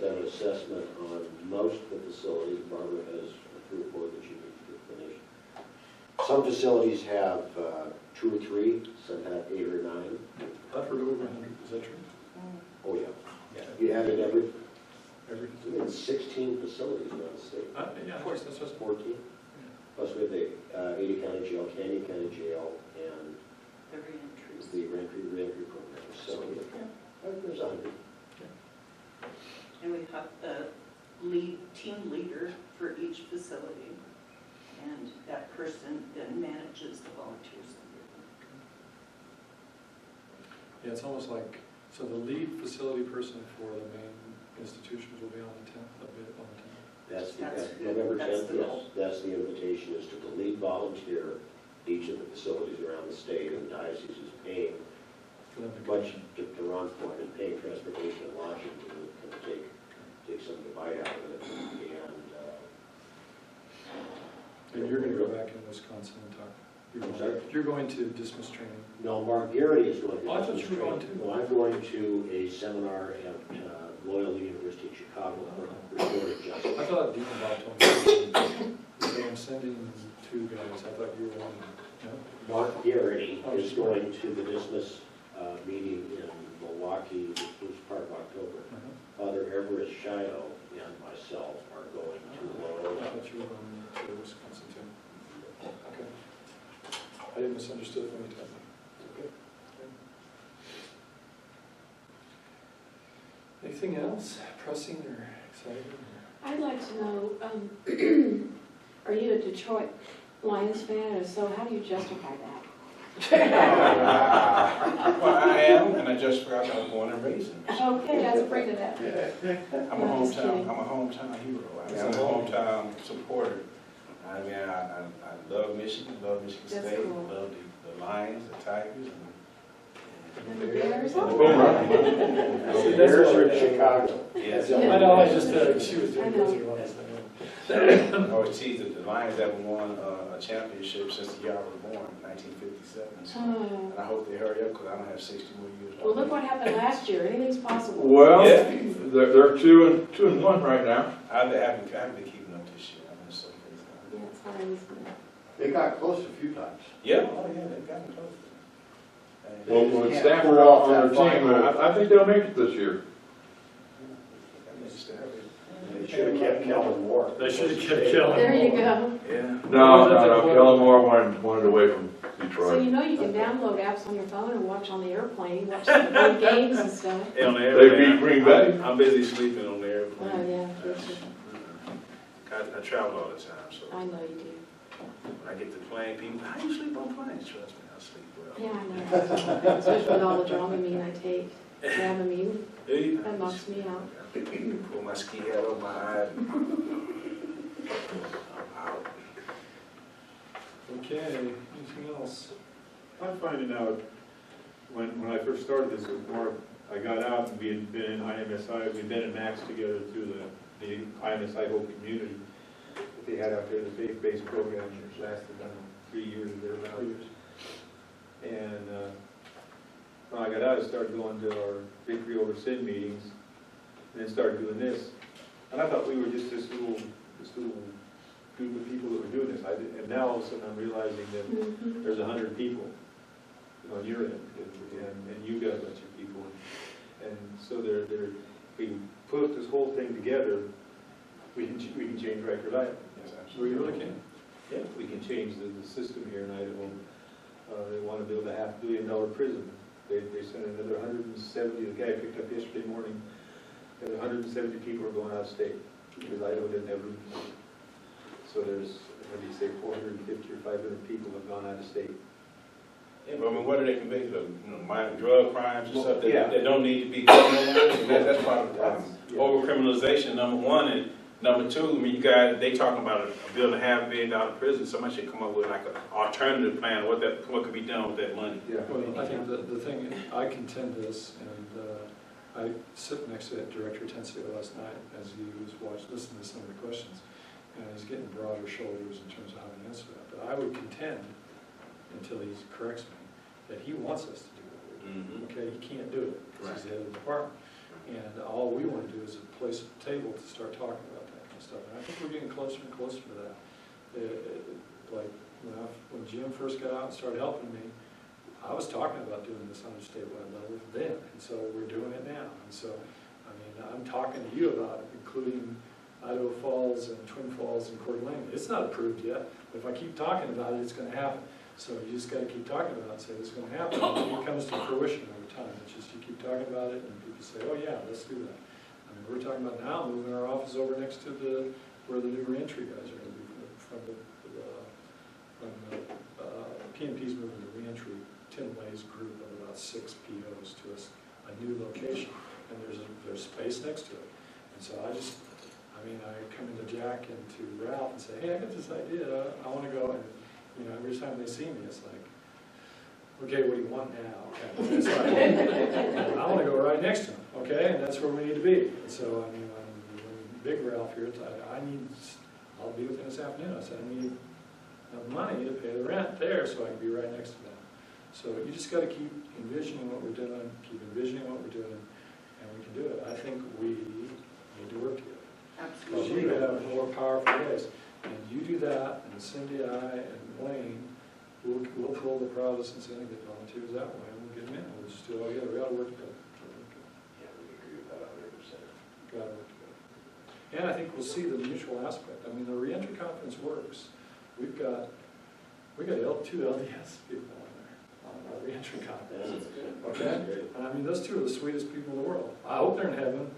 done an assessment on most of the facilities. Barbara has a report that she needs to finish. Some facilities have 2 or 3, some have 8 or 9. I've heard over 100. Is that true? Oh, yeah. You added every, Every? we had 16 facilities around the state. Yeah, of course, that's just. 14. Plus we have the Ada County Jail, Canyon County Jail, and The reentries. the reentry program. So, yeah, there's 100. And we have a team leader for each facility, and that person then manages the volunteers. Yeah, it's almost like, so the lead facility person for the main institutions will be on the 10th, a bit on the 10th. That's November that's 10th, the yes. goal. That's the invitation, is to the lead volunteer each of the facilities around the state, and the diocese is paying, For them to much to Ron's point, and paying transportation and lodging to kind of take some of the bite out of it. And you're going to go back in Wisconsin and talk. I'm sorry? You're going to dismiss training. No, Mark Garrity is going to. Oh, I thought you were going to. No, I'm going to a seminar at Loyola University in Chicago for restorative justice. I thought Deacon Bob told me that I'm sending 2 guys. I thought you were one. No? Mark Garrity is going to the dismiss meeting in Milwaukee, the first part of October. Father Everett Shido and myself are going to I Loyola. thought you were going to Wisconsin too. Okay. I misunderstood when you told me. Anything else pressing or exciting? I'd like to know, are you a Detroit Lions fan? If so, how do you justify that? Well, I am, and I just forgot I was born and raised in Michigan. Okay, let's bring it up. I'm No, just kidding. a hometown hero. I'm a hometown supporter. I mean, I love Michigan That's State, cool. love the Lions, the Tigers, And the Bears? Boom, The Bears are in Chicago. Yes. I know, I just, she was doing I know. this once. I always tease that the Lions haven't won a championship since the year I was born, 1957. So, Oh. and I hope they hurry up because I don't have 60 more years. Well, look what happened last year. Anything's possible. Well, Yeah. they're 2-1 right now. I haven't been keeping up this year. I'm just so crazy. Yeah, it's hard, isn't it? They got close a few times. Yeah, oh yeah, they've gotten close. Well, with Stafford on their team, I think they'll make it this year. They should have kept Kellen Moore. They should have kept Kellen. There you go. Yeah. No, Kellen Moore wanted away from So Detroit. you know you can download apps on your phone and watch on the airplane, watch the big games and stuff. Yeah, on the They airplane, beat Green Bay. I'm busy sleeping on the Oh, airplane. yeah. That's I travel all the time, so I know you do. when I get to plane, people, how you sleep on planes? Trust me, I sleep well. Yeah, I know. Especially with all the Dramamine I take. Dramamine, Do you? that knocks me out. Pull my ski hat over my eye. I'm out. Okay, anything else? I'm finding out, when I first started this, it was more, I got out and we had been in IMSI, we'd been in Max together through the IMSI whole community that they had out there, the faith-based program, which lasted, I don't know, 3 years or thereabouts. And when I got out, I started going to our Victory Over Sin meetings, and then started doing this. And I thought we were just this little group of people that were doing this. And now all of a sudden I'm realizing that there's 100 people on your end, and you've got a bunch of people. And so if we put this whole thing together, we can change Rikers Island. Yes, We absolutely. really can. Yeah, we can change the system here in Idaho. They want to build a $500 million prison. They sent another 170, the guy I picked up yesterday morning, and 170 people are going out of state because Idaho didn't have room for them. So there's, what do you say, 450 or 500 people have gone out of state. Yeah, but I mean, what are they convicted of? You know, minor drug crimes and Well, stuff that, yeah. that don't need to be criminalized? That's part of the problem. Yeah. Over-criminalization, number one, and number two, I mean, you guys, they talking about building a $500 million prison. Somebody should come up with like an alternative plan, what could be done with that money. Yeah. Well, I think the thing, I contend this, and I sit next to Director Tensio last night as he was listening to some of the questions, and he's getting broader shoulders in terms of how to answer that. But I would contend, until he corrects me, that he wants us to do what we do. Okay, he can't do it, because he's the head of the department. And all we want to do is a place at the table to start talking about that kind of stuff. And I think we're getting closer and closer to that. Like when Jim first got out and started helping me, I was talking about doing this on a statewide level then, and so we're doing it now. And so, I mean, I'm talking to you about it, including Idaho Falls and Twin Falls and Coeur d'Alene. It's not approved yet, but if I keep talking about it, it's going to happen. So you just got to keep talking about it and say it's going to happen. And it comes to fruition over time. It's just you keep talking about it and people say, oh yeah, let's do that. I mean, we're talking about now moving our office over next to where the new reentry guys are going to be from the PNP's moving the reentry. Tim Lay's group of about 6 POs to a new location, and there's space next to it. And so I come into Jack and to Ralph and say, hey, I got this idea. I want to go. And every time they see me, it's like, okay, what do you want now? Okay. It's like, I want to go right next to him, okay? And that's where we need to be. And so, I mean, when Big Ralph here, I'll be with him this afternoon. I said, I need enough money to pay the rent there so I can be right next to them. So you just got to keep envisioning what we're doing, and we can do it. I think we need to work together. Because you have more powerful ways. And you do that, and Cindy, I, and Wayne, we'll pull the proudest and saying get volunteers that way, and we'll get them in. We'll just do it all together. We got to work together. Yeah, we agree with that 100%. Got to work together. And I think we'll see the mutual aspect. I mean, the reentry conference works. We've got 2 LDS people on there on our reentry conference. Okay? And I mean, those 2 are the sweetest people in the world. I hope they're in heaven.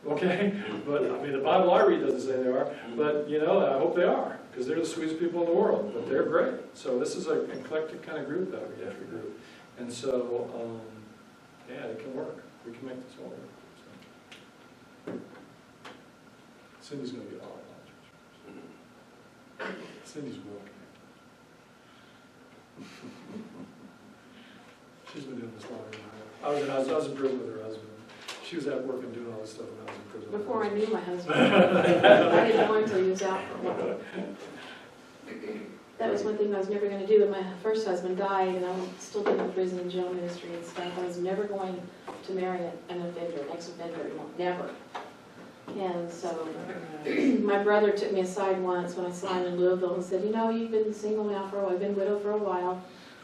Okay, but I mean, the Bible I read doesn't say they are, but I hope they are, because they're the sweetest people in the world, but they're great. So this is an eclectic kind of group, that reentry group. And so, yeah, it can work. We can make this all work. So. Cindy's going to get all our lunch. Cindy's well connected. She's been doing this longer than I was in prison with her husband. She was at work and doing all this stuff when I was in prison. Before I knew my husband. I didn't know until he was out for a while. That was one thing I was never going to do. When my first husband died, and I was still doing prison and jail ministry and stuff, I was never going to marry an offender, an ex-offender, never. And so my brother took me aside once when I saw him in Louisville and said, you've been single now for a while, you've been widowed for a while,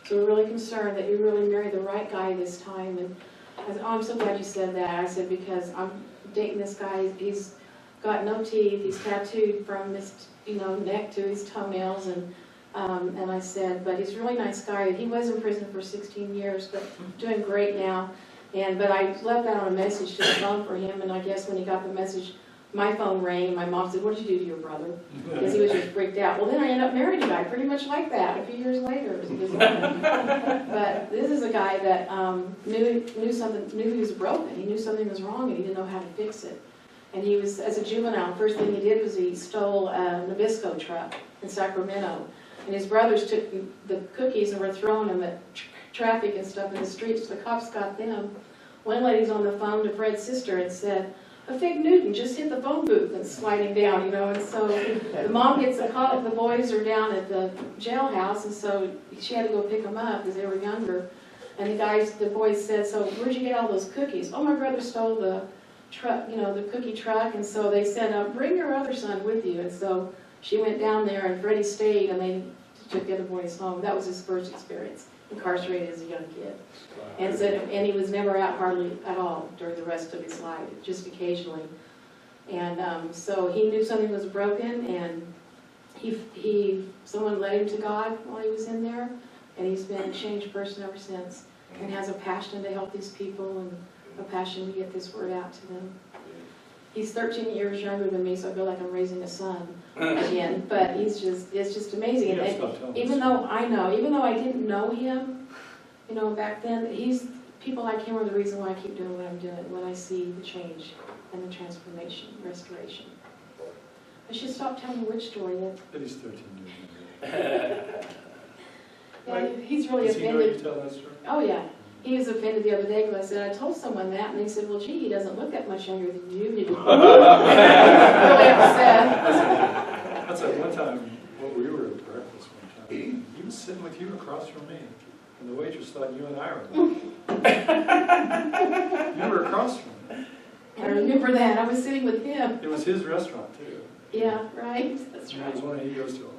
so we're really concerned that you really married the right guy this time. And I said, I'm so glad you said that. I said, because I'm dating this guy, he's got no teeth, he's tattooed from his neck to his toenails, and I said, but he's a really nice guy. He was in prison for 16 years, but doing great now. But I left that on a message to the phone for him, and I guess when he got the message, my phone rang, my mom said, what did you do to your brother? Because he was just freaked out. Well, then I ended up marrying a guy pretty much like that a few years later. It was bizarre. But this is a guy that knew he was broken. He knew something was wrong and he didn't know how to fix it. And he was, as a juvenile, first thing he did was he stole a Nabisco truck in Sacramento. And his brothers took the cookies and were throwing them at traffic and stuff in the streets. The cops got them. One lady's on the phone to Fred's sister and said, a fig Newton just hit the phone booth and sliding down, you know, and so the mom gets a call, the boys are down at the jailhouse, and so she had to go pick them up because they were younger. And the boys said, so where'd you get all those cookies? Oh, my brother stole the truck, you know, the cookie truck, and so they said, bring your other son with you. And so she went down there, and Freddie stayed, and they took the other boys home. That was his first experience, incarcerated as a young kid. And he was never out hardly at all during the rest of his life, just occasionally. And so he knew something was broken, and someone led him to God while he was in there, and he's been a changed person ever since, and has a passion to help these people and a passion to get this word out to them. He's 13 years younger than me, so I feel like I'm raising a son again. But it's just amazing. And even though I didn't know him, you know, back then, people like him are the reason why I keep doing what I'm doing, when I see the change and the transformation, restoration. I should stop telling which story that. But he's 13 years old. Yeah, he's really Does he know you offended. tell that story? Oh, yeah. He was offended the other day because I said, I told someone that, and they said, well, gee, he doesn't look that much younger than you. And he was really upset. That's like one time, we were at breakfast one time. He was sitting with you across from me, and the waitress thought you and I were. You were across from me. I remember that. I was sitting with him. It was his restaurant, too. Yeah, right? That's It right. was one he goes to all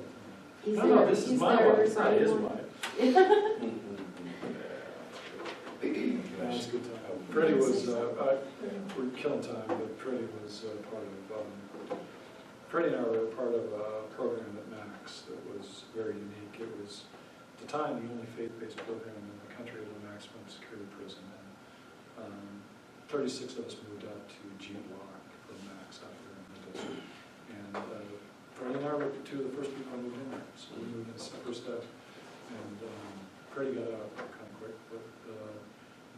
He's the time. No, there. this is He's my there every wife, not Sunday his morning. wife. That was a good time. Freddie was, we're killing time, but Freddie was part of, Freddie and I were part of a program at Max that was very unique. It was, at the time, the only faith-based program in the country at a maximum security prison. And 36 of us moved out to G Block from Max out there in the desert. And Freddie and I were two of the first people who moved in there. So we moved in first step. And Freddie got out kind of quick, but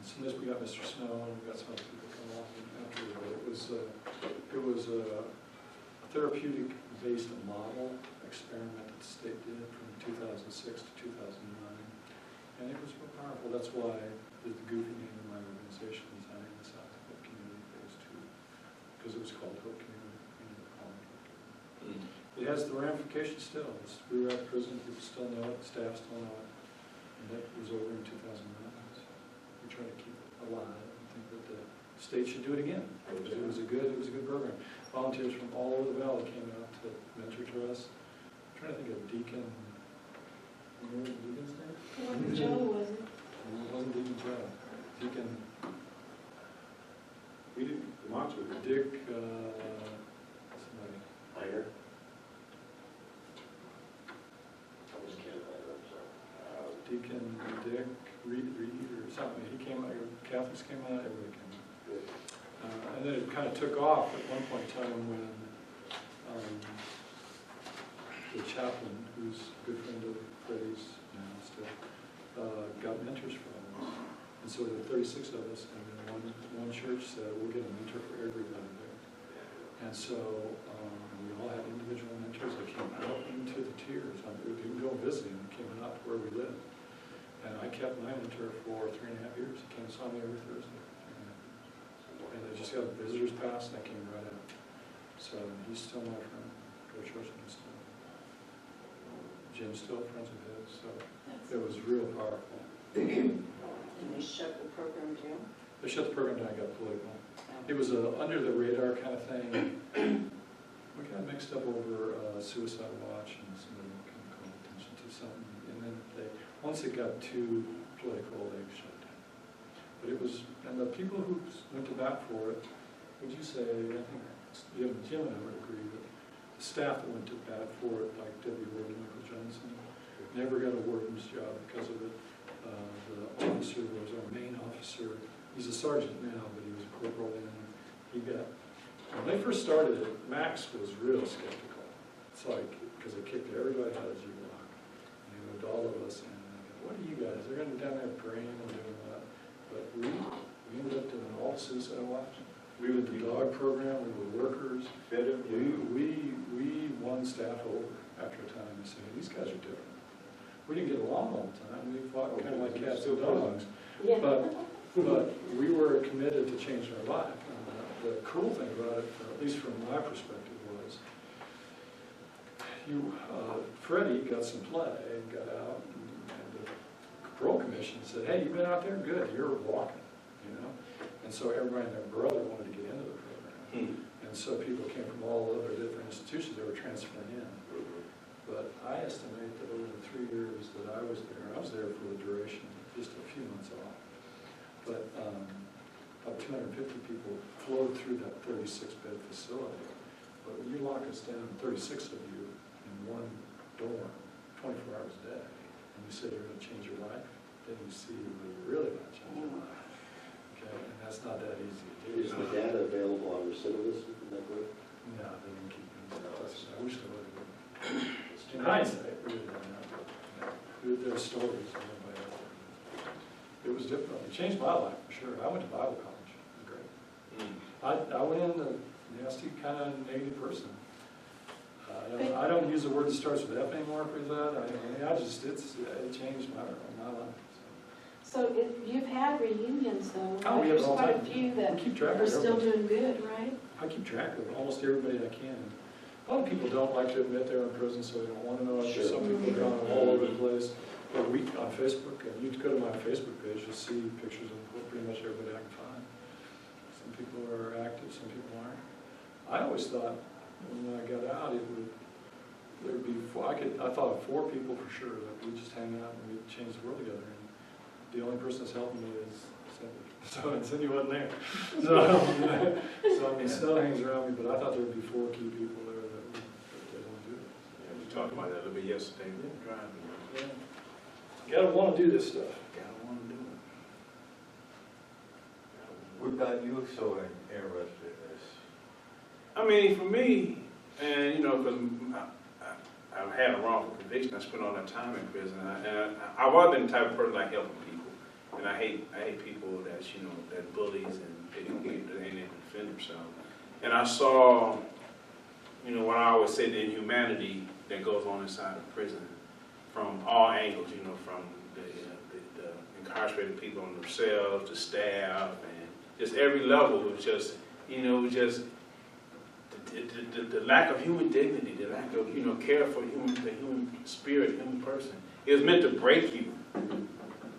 as soon as we got Mr. Snow and we got some other people come along after, it was a therapeutic-based model experiment that the state did from 2006 to 2009, and it was real powerful. That's why the goofy name of my organization is I Am the South Hope Community Phase 2, because it was called Hope Community. It has the ramifications still. We were at prison, people still know it, staff still know it, and that was over in 2009. So we try to keep it alive and think that the state should do it again. It was a good program. Volunteers from all over the valley came out to mentor to us. I'm trying to think of Deacon. Remember Deacon's name? It wasn't Joe, was it? No, it wasn't Deacon Joe. Deacon. We didn't, the monster. Dick. Somebody. Minor? I was Canada, so. Deacon Dick Reed or something. He came out. Catholics came out. Everybody came out. Good. And then it kind of took off at one point in time when the chaplain, who's a good friend of Freddie's now still, got mentors from him. And so there were 36 of us, and then one church said, we'll get a mentor for everybody there. And so we all had individual mentors that came out into the tiers. We didn't go visiting, they came out to where we lived. And I kept my mentor for 3.5 years. He came and saw me every Thursday. And I just got a visitor's pass, and I came right out. So he's still my friend. Go to church with him still. Jim's still friends with his, so it was real powerful. And they shut the program down? They shut the program down and got political. It was a under the radar kind of thing. We got mixed up over suicide watch, and somebody kind of called attention to something. And then once it got too political, they shut it down. But it was, and the people who went to bat for it, would you say, I think Jim and I would agree that the staff that went to bat for it, like Debbie Ward and Michael Johnson, never got a warden's job because of it. The officer was our main officer. He's a sergeant now, but he was a corporal then. He got When they first started it, Max was real skeptical. It's like, because they kicked everybody out of G-Block. And they moved all of us in. And I go, what are you guys? They're going to be down there praying and doing that. But we ended up doing all suicide watch. We were the dog program, we were workers. Fed up. We won staff over after a time and said, these guys are different. We didn't get along all the time. We fought kind of like cats and dogs. Yeah. But we were committed to changing our life. And the cool thing about it, at least from my perspective, was Freddie got some play and got out, and the parole commission said, hey, you've been out there? Good, you're walking, you know? And so everybody and their brother wanted to get into the program. And so people came from all over different institutions that were transferring in. But I estimate that over the 3 years that I was there for the duration, just a few months off. But about 250 people flowed through that 36-bed facility. But when you lock us down, 36 of you, in one dorm, 24 hours a day, and you say you're going to change your life, then you see whether you're really going to change your life. Okay, and that's not that easy to do. Is the data available on recidivism network? No, they didn't keep me. I wish they would have. In hindsight, we really don't know. There are stories. It was difficult. It changed my life, for sure. I went to Bible college. It was great. I went in a nasty, kind of negative person. I don't use the word that starts with F anymore for that. It changed my life. So you've had reunions though. Oh, we have There's all quite a time. few that We keep track are of still everybody. doing good, right? I keep track of almost everybody I can. A lot of people don't like to admit they're in prison, so they don't want to know. Sure. Some people are gone all over the place. But on Facebook, and you go to my Facebook page, you'll see pictures of pretty much everybody I can find. Some people are active, some people aren't. I always thought when I got out, there'd be I thought of 4 people for sure that we just hang out and we change the world together. And the only person that's helping me is Cindy. So and Cindy wasn't there. So I mean, Snow hangs around me, but I thought there would be 4 key people there that want to do it. Yeah, we talked about that a little bit yesterday, driving. Yeah. Gotta want to do this stuff. Gotta want to do it. What got you so interested in this? I mean, for me, and you know, because I've had a wrongful conviction, I spent all that time in prison, and I've always been the type of person like helping people, and I hate people that bullies and they ain't able to defend themselves. And I saw, what I always say, the inhumanity that goes on inside of prison from all angles, from the incarcerated people on themselves, the staff, and just every level. It was just, the lack of human dignity, the lack of, care for the human spirit, human person. It was meant to break you.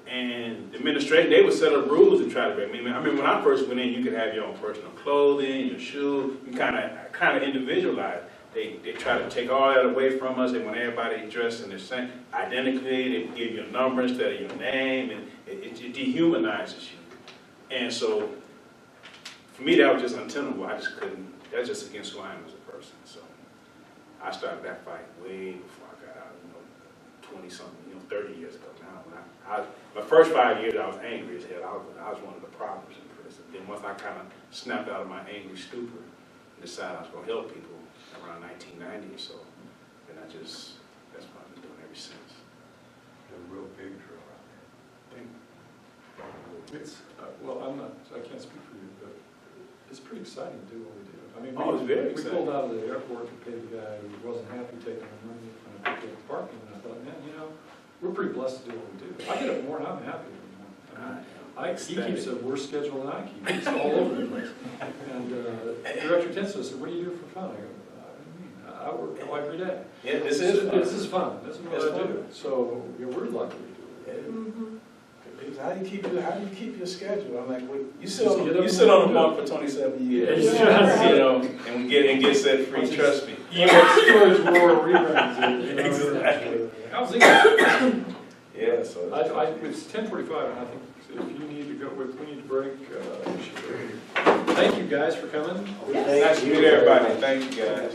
And the administration, they would set up rules and try to break me. I mean, when I first went in, you could have your own personal clothing, your shoes, you kind of individualize. They try to take all that away from us. They want everybody dressed in the same, identically. They give you a number instead of your name, and it dehumanizes you. And so, for me, that was just untenable. I just couldn't. That's just against who I am as a person. So, I started that fight way before I got out. 20-something, 30 years ago now. My first 5 years, I was angry as hell. I was one of the problems in prison. Then once I kind of snapped out of my angry stupor and decided I was going to help people around 1990 or so, then that's what I've been doing ever since. A real big drill out there. I can't speak for you, but it's pretty exciting to do what we do. I mean, Oh, it's very we exciting. pulled out of the airport and paid the guy who wasn't happy taking the money from the people in the parking, and I thought, man, we're pretty blessed to do what we do. I get up more and I'm happy every morning. He keeps a worse schedule than I keep. It's all over the place. And Director Tenso said, what do you do for fun? I go, what do you mean? I work every day. Yeah, this is fun. This is fun. This is what I do. So we're lucky to do it. Mm-hmm. How do you keep your schedule? I'm like, well, you sit on a bunk for 27 years, Yeah. and get set free. Trust me. Storage war reruns. Exactly. How's it going? Yeah, so It's 10:45, and I think if you need to go, if we need to break, we should break. Thank you guys for coming. nice to meet everybody. Thank you, guys.